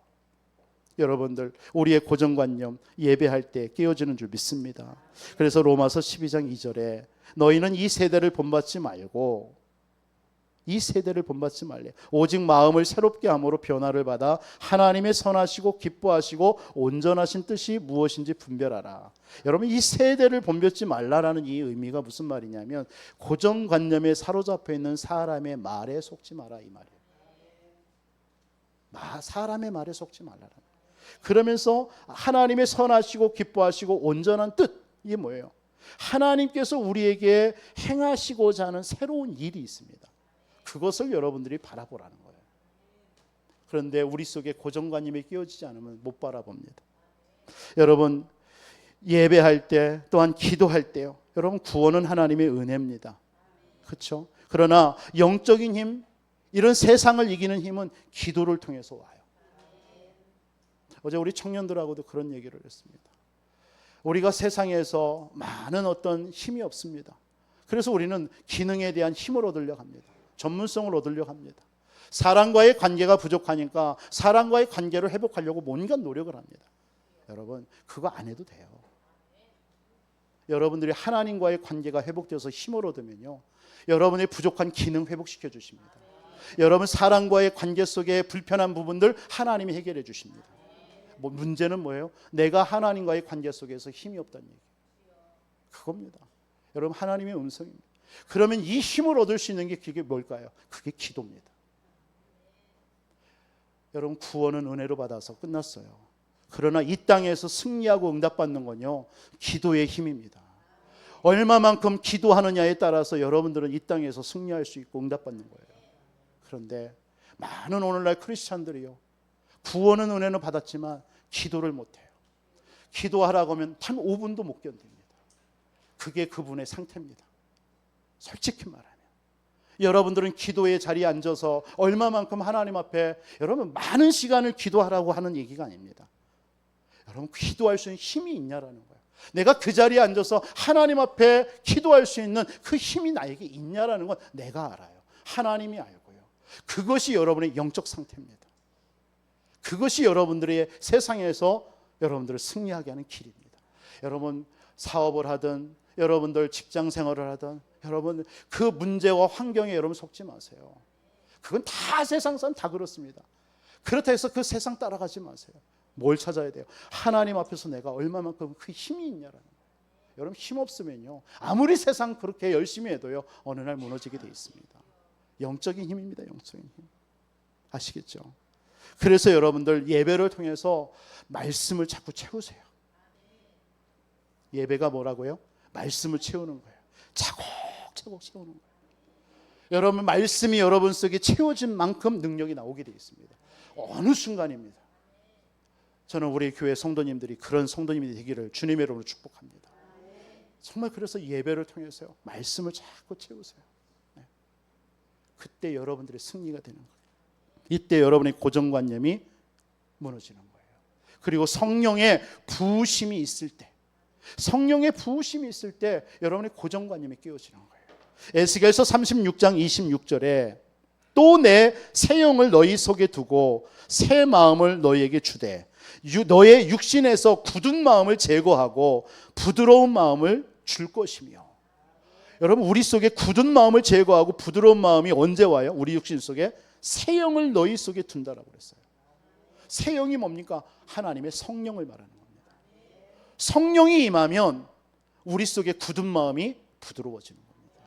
여러분들 우리의 고정관념 예배할 때 깨어지는 줄 믿습니다. 그래서 로마서 12장 2절에 너희는 이 세대를 본받지 말고 오직 마음을 새롭게 함으로 변화를 받아 하나님의 선하시고 기뻐하시고 온전하신 뜻이 무엇인지 분별하라. 여러분 이 세대를 본받지 말라라는 이 의미가 무슨 말이냐면 고정관념에 사로잡혀 있는 사람의 말에 속지 마라 이 말이에요. 사람의 말에 속지 말라라는 거예요. 그러면서 하나님의 선하시고 기뻐하시고 온전한 뜻 이게 뭐예요? 하나님께서 우리에게 행하시고자 하는 새로운 일이 있습니다. 그것을 여러분들이 바라보라는 거예요. 그런데 우리 속에 고정관념이 끼어지지 않으면 못 바라봅니다. 여러분 예배할 때 또한 기도할 때요. 여러분 구원은 하나님의 은혜입니다. 그렇죠? 그러나 영적인 힘, 이런 세상을 이기는 힘은 기도를 통해서 와요. 어제 우리 청년들하고도 그런 얘기를 했습니다. 우리가 세상에서 많은 어떤 힘이 없습니다. 그래서 우리는 기능에 대한 힘을 얻으려고 합니다. 전문성을 얻으려고 합니다. 사람과의 관계가 부족하니까 사람과의 관계를 회복하려고 뭔가 노력을 합니다. 여러분 그거 안 해도 돼요. 여러분들이 하나님과의 관계가 회복되어서 힘을 얻으면요, 여러분의 부족한 기능 회복시켜 주십니다. 여러분 사람과의 관계 속에 불편한 부분들 하나님이 해결해 주십니다. 문제는 뭐예요? 내가 하나님과의 관계 속에서 힘이 없다는 얘기. 그겁니다. 여러분 하나님의 음성입니다. 그러면 이 힘을 얻을 수 있는 게 그게 뭘까요? 그게 기도입니다. 여러분 구원은 은혜로 받아서 끝났어요. 그러나 이 땅에서 승리하고 응답받는 건요, 기도의 힘입니다. 얼마만큼 기도하느냐에 따라서 여러분들은 이 땅에서 승리할 수 있고 응답받는 거예요. 그런데 많은 오늘날 크리스찬들이요, 구원은 은혜는 받았지만 기도를 못해요. 기도하라고 하면 단 5분도 못 견딥니다. 그게 그분의 상태입니다. 솔직히 말하면 여러분들은 기도의 자리에 앉아서 얼마만큼 하나님 앞에 여러분 많은 시간을 기도하라고 하는 얘기가 아닙니다. 여러분 기도할 수 있는 힘이 있냐라는 거예요. 내가 그 자리에 앉아서 하나님 앞에 기도할 수 있는 그 힘이 나에게 있냐라는 건 내가 알아요. 하나님이 알고요. 그것이 여러분의 영적 상태입니다. 그것이 여러분들의 세상에서 여러분들을 승리하게 하는 길입니다. 여러분 사업을 하든 여러분들 직장 생활을 하든 여러분 그 문제와 환경에 여러분 속지 마세요. 그건 다 세상 사람 다 그렇습니다. 그렇다 해서 그 세상 따라가지 마세요. 뭘 찾아야 돼요? 하나님 앞에서 내가 얼마만큼 그 힘이 있냐라는 거예요. 여러분 힘 없으면요, 아무리 세상 그렇게 열심히 해도요, 어느 날 무너지게 돼 있습니다. 영적인 힘입니다. 영적인 힘. 아시겠죠? 그래서 여러분들 예배를 통해서 말씀을 자꾸 채우세요. 예배가 뭐라고요? 말씀을 채우는 거예요. 차곡차곡 채우는 거예요. 여러분 말씀이 여러분 속에 채워진 만큼 능력이 나오게 되어 있습니다. 어느 순간입니다. 저는 우리 교회 성도님들이 그런 성도님이 되기를 주님의 이름으로 축복합니다. 정말 그래서 예배를 통해서요, 말씀을 자꾸 채우세요. 네. 그때 여러분들의 승리가 되는 거예요. 이때 여러분의 고정관념이 무너지는 거예요. 그리고 성령의 부으심이 있을 때, 여러분의 고정관념이 깨어지는 거예요. 에스겔서 36장 26절에 또 내 새 영을 너희 속에 두고 새 마음을 너희에게 주되 너의 육신에서 굳은 마음을 제거하고 부드러운 마음을 줄 것이며. 여러분 우리 속에 굳은 마음을 제거하고 부드러운 마음이 언제 와요? 우리 육신 속에 새 영을 너희 속에 둔다라고 그랬어요. 새 영이 뭡니까? 하나님의 성령을 말하는 겁니다. 성령이 임하면 우리 속에 굳은 마음이 부드러워지는 겁니다.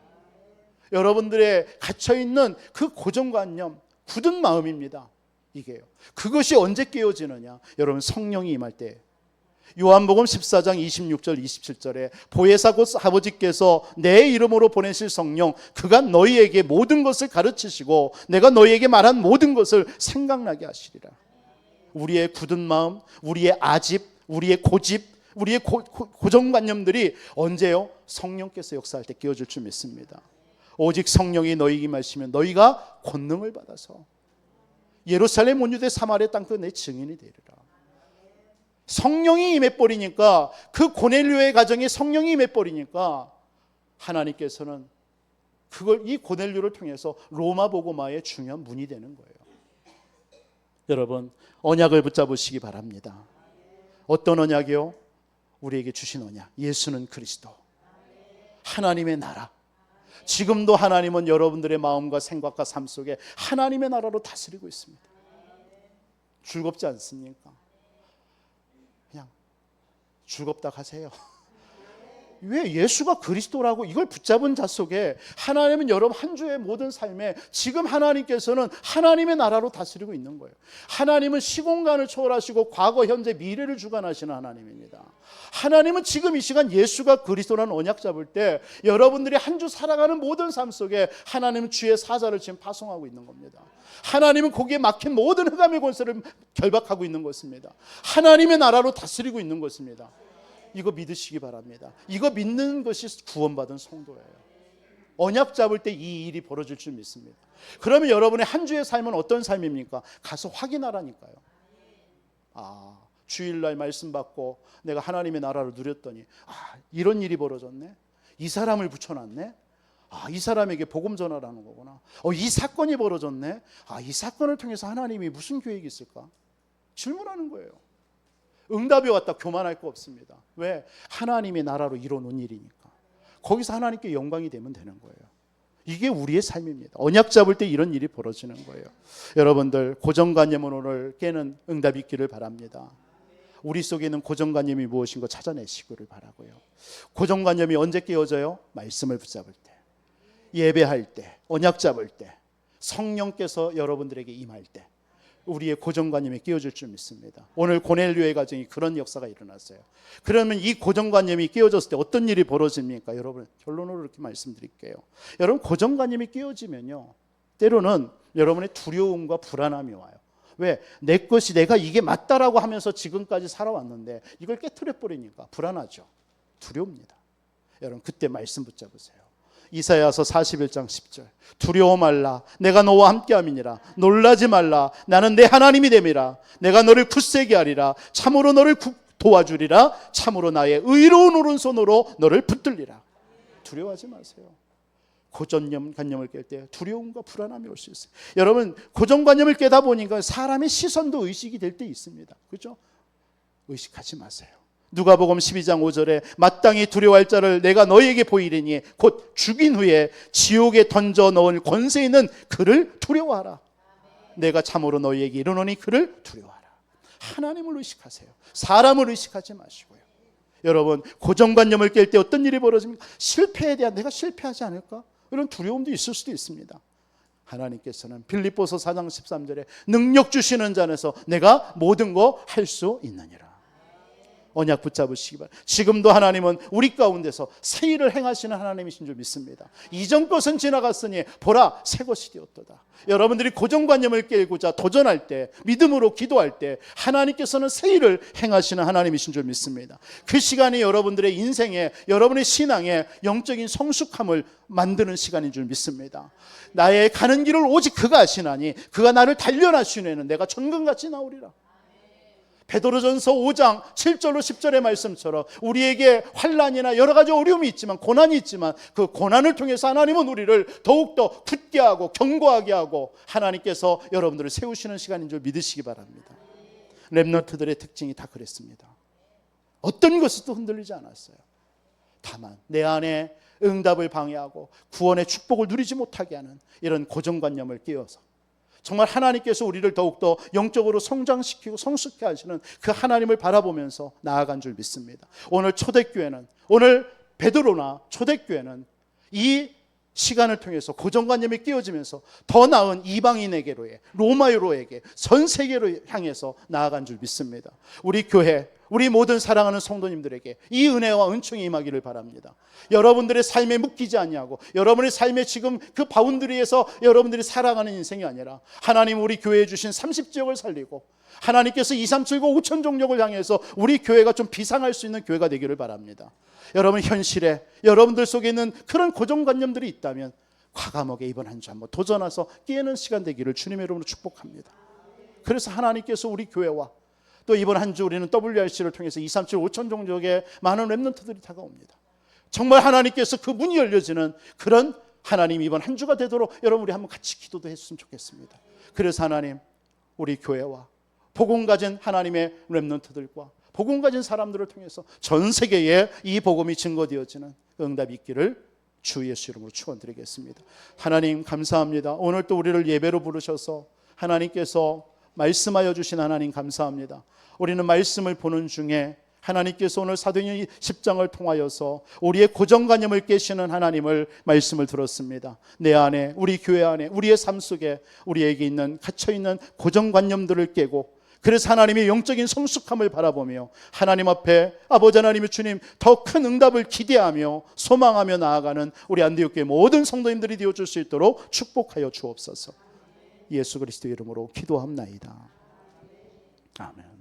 여러분들의 갇혀있는 그 고정관념, 굳은 마음입니다. 이게요. 그것이 언제 깨어지느냐? 여러분 성령이 임할 때. 요한복음 14장 26절 27절에 보혜사 곧 아버지께서 내 이름으로 보내실 성령 그가 너희에게 모든 것을 가르치시고 내가 너희에게 말한 모든 것을 생각나게 하시리라. 우리의 굳은 마음, 우리의 아집, 우리의 고집, 우리의 고정관념들이 언제요? 성령께서 역사할 때 깨어질 줄 믿습니다. 오직 성령이 너희에게 임하시면 너희가 권능을 받아서 예루살렘 온 유대 사마리아 땅 끝 내 증인이 되리라. 성령이 임해버리니까, 그 고넬료의 가정에 성령이 임해버리니까 하나님께서는 그걸 이 고넬료를 통해서 로마 복음화의 중요한 문이 되는 거예요. 여러분, 언약을 붙잡으시기 바랍니다. 어떤 언약이요? 우리에게 주신 언약. 예수는 그리스도, 하나님의 나라. 지금도 하나님은 여러분들의 마음과 생각과 삶 속에 하나님의 나라로 다스리고 있습니다. 즐겁지 않습니까? 그냥 즐겁다 하세요. 왜 예수가 그리스도라고 이걸 붙잡은 자 속에 하나님은 여러분 한 주의 모든 삶에 지금 하나님께서는 하나님의 나라로 다스리고 있는 거예요. 하나님은 시공간을 초월하시고 과거, 현재, 미래를 주관하시는 하나님입니다. 하나님은 지금 이 시간 예수가 그리스도라는 언약 잡을 때 여러분들이 한 주 살아가는 모든 삶 속에 하나님은 주의 사자를 지금 파송하고 있는 겁니다. 하나님은 거기에 막힌 모든 흑암의 권세를 결박하고 있는 것입니다. 하나님의 나라로 다스리고 있는 것입니다. 이거 믿으시기 바랍니다. 이거 믿는 것이 구원받은 성도예요. 언약 잡을 때 이 일이 벌어질 줄 믿습니다. 그러면 여러분의 한 주의 삶은 어떤 삶입니까? 가서 확인하라니까요. 주일날 말씀 받고 내가 하나님의 나라를 누렸더니 이런 일이 벌어졌네. 이 사람을 붙여놨네. 이 사람에게 복음 전하라는 거구나. 이 사건이 벌어졌네. 이 사건을 통해서 하나님이 무슨 계획이 있을까? 질문하는 거예요. 응답이 왔다 교만할 거 없습니다. 왜? 하나님의 나라로 이뤄놓은 일이니까. 거기서 하나님께 영광이 되면 되는 거예요. 이게 우리의 삶입니다. 언약 잡을 때 이런 일이 벌어지는 거예요. 여러분들 고정관념은 오늘 깨는 응답이 있기를 바랍니다. 우리 속에 있는 고정관념이 무엇인가 찾아내시기를 바라고요. 고정관념이 언제 깨어져요? 말씀을 붙잡을 때, 예배할 때, 언약 잡을 때, 성령께서 여러분들에게 임할 때 우리의 고정관념이 깨어질 줄 믿습니다. 오늘 고넬료의 가정이 그런 역사가 일어났어요. 그러면 이 고정관념이 깨어졌을 때 어떤 일이 벌어집니까? 여러분, 결론으로 이렇게 말씀드릴게요. 여러분, 고정관념이 깨어지면요, 때로는 여러분의 두려움과 불안함이 와요. 왜? 내 것이 내가 이게 맞다라고 하면서 지금까지 살아왔는데 이걸 깨트려 버리니까 불안하죠. 두려웁니다. 여러분, 그때 말씀 붙잡으세요. 이사야서 41장 10절. 두려워 말라. 내가 너와 함께함이니라. 놀라지 말라. 나는 내 하나님이 됨이라. 내가 너를 굳세게 하리라. 참으로 너를 도와주리라. 참으로 나의 의로운 오른손으로 너를 붙들리라. 두려워하지 마세요. 고정관념을 깰 때 두려움과 불안함이 올 수 있어요. 여러분, 고정관념을 깨다 보니까 사람의 시선도 의식이 될 때 있습니다. 그렇죠? 의식하지 마세요. 누가복음 12장 5절에 마땅히 두려워할 자를 내가 너희에게 보이리니 곧 죽인 후에 지옥에 던져 넣을 권세 있는 그를 두려워하라. 내가 참으로 너희에게 이르노니 그를 두려워하라. 하나님을 의식하세요. 사람을 의식하지 마시고요. 여러분, 고정관념을 깰 때 어떤 일이 벌어집니까? 실패에 대한 내가 실패하지 않을까? 이런 두려움도 있을 수도 있습니다. 하나님께서는 빌립보서 4장 13절에 능력 주시는 자 안에서 내가 모든 거 할 수 있느니라. 언약 붙잡으시기 바랍니다. 지금도 하나님은 우리 가운데서 새 일을 행하시는 하나님이신 줄 믿습니다. 이전 것은 지나갔으니 보라 새 것이 되었도다. 여러분들이 고정관념을 깨고자 도전할 때, 믿음으로 기도할 때 하나님께서는 새 일을 행하시는 하나님이신 줄 믿습니다. 그 시간이 여러분들의 인생에, 여러분의 신앙에 영적인 성숙함을 만드는 시간인 줄 믿습니다. 나의 가는 길을 오직 그가 아시나니 그가 나를 단련하시는 내가 정금같이 나오리라. 베드로전서 5장 7절로 10절의 말씀처럼 우리에게 환난이나 여러 가지 어려움이 있지만, 고난이 있지만 그 고난을 통해서 하나님은 우리를 더욱더 굳게 하고 견고하게 하고 하나님께서 여러분들을 세우시는 시간인 줄 믿으시기 바랍니다. 렘넌트들의 특징이 다 그랬습니다. 어떤 것도 흔들리지 않았어요. 다만 내 안에 응답을 방해하고 구원의 축복을 누리지 못하게 하는 이런 고정관념을 깨워서 정말 하나님께서 우리를 더욱더 영적으로 성장시키고 성숙해 하시는 그 하나님을 바라보면서 나아간 줄 믿습니다. 오늘 초대교회는, 오늘 베드로나 초대교회는 이 시간을 통해서 고정관념이 깨어지면서 더 나은 이방인에게로의, 로마로에게, 전 세계로 향해서 나아간 줄 믿습니다. 우리 교회, 우리 모든 사랑하는 성도님들에게 이 은혜와 은총이 임하기를 바랍니다. 여러분들의 삶에 묶이지 않냐고, 여러분의 삶에 지금 그 바운드리에서 여러분들이 살아가는 인생이 아니라 하나님 우리 교회에 주신 30지역을 살리고 하나님께서 2,3,7,9 5천 종족을 향해서 우리 교회가 좀 비상할 수 있는 교회가 되기를 바랍니다. 여러분 현실에 여러분들 속에 있는 그런 고정관념들이 있다면 과감하게 이번 한 주 한번 도전해서 깨는 시간 되기를 주님의 이름으로 축복합니다. 그래서 하나님께서 우리 교회와 또 이번 한 주 우리는 WRC를 통해서 2,3,7,9 5천 종족의 많은 렘넌트들이 다가옵니다. 정말 하나님께서 그 문이 열려지는 그런 하나님 이번 한 주가 되도록 여러분 우리 한번 같이 기도도 했으면 좋겠습니다. 그래서 하나님 우리 교회와 복음 가진 하나님의 렘넌트들과 복음 가진 사람들을 통해서 전 세계에 이 복음이 증거되어지는 응답이 있기를 주 예수 이름으로 축원드리겠습니다. 하나님 감사합니다. 오늘 또 우리를 예배로 부르셔서 하나님께서 말씀하여 주신 하나님 감사합니다. 우리는 말씀을 보는 중에 하나님께서 오늘 사도행전 10장을 통하여서 우리의 고정관념을 깨시는 하나님을 말씀을 들었습니다. 내 안에, 우리 교회 안에, 우리의 삶 속에 우리에게 있는 갇혀있는 고정관념들을 깨고, 그래서 하나님의 영적인 성숙함을 바라보며 하나님 앞에 아버지 하나님의 주님 더 큰 응답을 기대하며 소망하며 나아가는 우리 안디옥교회 모든 성도님들이 되어줄 수 있도록 축복하여 주옵소서. 예수 그리스도 이름으로 기도합나이다. 아멘.